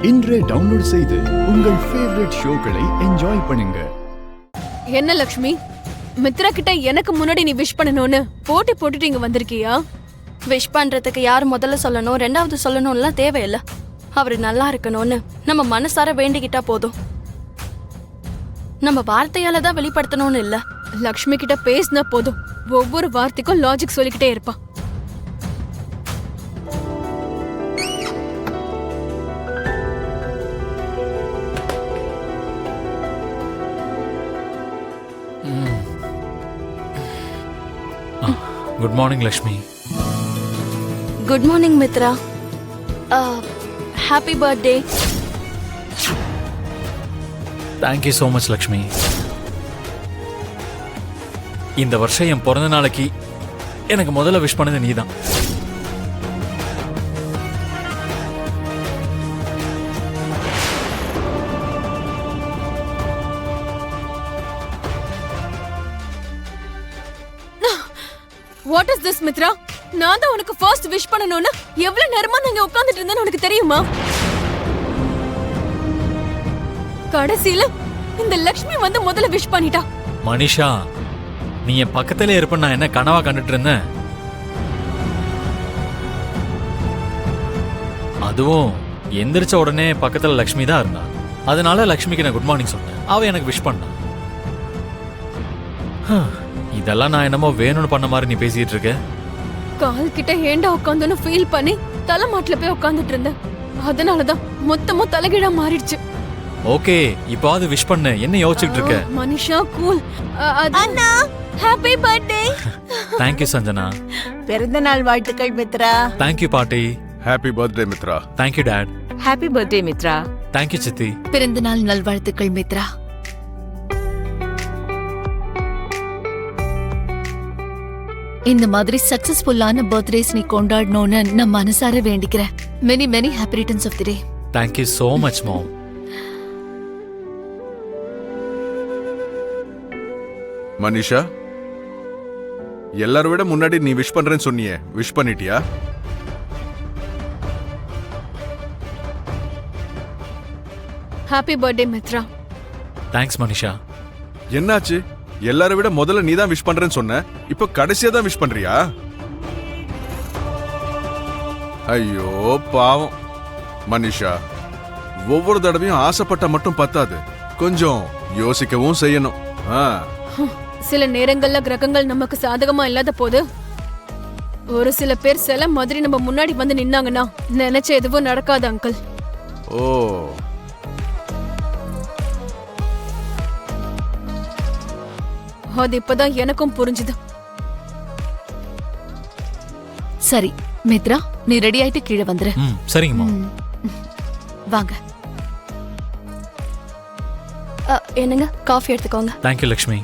இன்றே டவுன்லோட் செய்து உங்கள் ஃபேவரட் ஷோக்களை என்ஜாய் பண்ணுங்க. என்ன லக்ஷ்மி, மித்ரா கிட்ட எனக்கு முன்னாடி நீ விஷ் பண்ணணும்னு போட்டி போட்டுட்டு இங்க வந்திருக்கியா? விஷ் பண்றதுக்கு யார் முதல்ல சொல்லணும் ரெண்டாவது சொல்லணும்லாம் தேவையில்ல. அவரு நல்லா இருக்கணும்னு நம்ம மனசார வேண்டிக்கிட்டா போதும். நம்ம வார்த்தையால தான் வெளிப்படுத்தணும்னு இல்ல. லக்ஷ்மி கிட்ட பேசினா போதும், ஒவ்வொரு வார்த்தைக்கும் லாஜிக் சொல்லிக்கிட்டே இருப்பா. Good morning Lakshmi. Good morning Mithra. Happy birthday. Thank you so much Lakshmi. இந்த வருஷம் என் பிறந்த நாளைக்கு எனக்கு முதல்ல விஷ் பண்ணது நீதான். What is this Mitra? நான் தான் உனக்கு ஃபர்ஸ்ட் விஷ் பண்ணணும்னு எவ்வளவு நேரமா நான் இங்க உட்கார்ந்துட்டு இருந்தேன்னு உனக்கு தெரியுமா? கடைசியில இந்த லக்ஷ்மி வந்து முதல்ல விஷ் பண்ணிட்டா. மனிஷா, நீ என் பக்கத்திலே இருப்ப நான் என்ன கனவா கண்டுட்டு இருந்தேன்? அதுவும் எந்திரிச்ச உடனே பக்கத்துல லக்ஷ்மி தான் இருந்தா. அதனால லக்ஷ்மிக்கு நான் குட் மார்னிங் சொன்னேன். அவ எனக்கு விஷ் பண்ணா. இதெல்லாம் நான் என்னமோ வேணும்னு பண்ண மாதிரி நீ பேசிட்டு இருக்க. கால் கிட்ட ஏண்டா உட்காந்துன்னு ஃபீல் பண்ணி தலைமாட்டில போய் உட்காந்துட்டு இருந்தேன். அதனாலதான் மொத்தமும் தலைகீழா மாறிடுச்சு. ஓகே, இப்போது விஷ் பண்ண. என்ன யோசிச்சுட்டு இருக்க? மனிஷா கூல். அண்ணா ஹாப்பி பர்த்டே. தேங்க்யூ சஞ்சனா. பிறந்த நாள் வாழ்த்துக்கள் மித்ரா. தேங்க்யூ பாட்டி. Happy birthday Mithra. Thank you dad. Happy birthday Mithra. Thank you சித்தி. பிறந்த நாள் நல்வாழ்த்துக்கள் மித்ரா. இந்த மாதிரி சக்சஸ்ஃபுல்லான பர்த்டேஸ் நீ கொண்டாடணும்னு நான் மனசார வேண்டிக்கிறேன். Many many happy returns of the day. Thank you so much mom. Manisha, எல்லாரும் விட முன்னாடி நீ விஷ் பண்றேன்னு சொன்னியே, விஷ் பண்ணிட்டியா? Happy birthday Mithra. Thanks Manisha. என்னாச்சு? எல்லாரும் விட முதல்ல நீ தான் விஷ் பண்றேன்னு சொன்ன, இப்போ கடைசியா தான் விஷ் பண்றியா? ஐயோ பாவம் மனிஷா, ஒவ்வொரு தடவையும் ஆசைப்பட்ட மட்டும் பத்தாது, கொஞ்சம் யோசிக்கவும் செய்யணும். சில நேரங்கள்ல கிரகங்கள் நமக்கு சாதகமா இல்லாத போது ஒரு சில பேர் சில மாதிரி நம்ம முன்னாடி வந்து நின்னாங்கன்னா நினைச்ச எதுவும் நடக்காது அங்கிள். ஓ, அது இப்பதான் எனக்கும் புரிஞ்சுது. சரி மித்ரா, நீ ரெடி ஆயிட்டு கீழே வந்துரு. சரிங்க மாம். வாங்க. என்னங்க காஃபி எடுத்துக்கோங்க. தேங்க்யூ லக்ஷ்மி.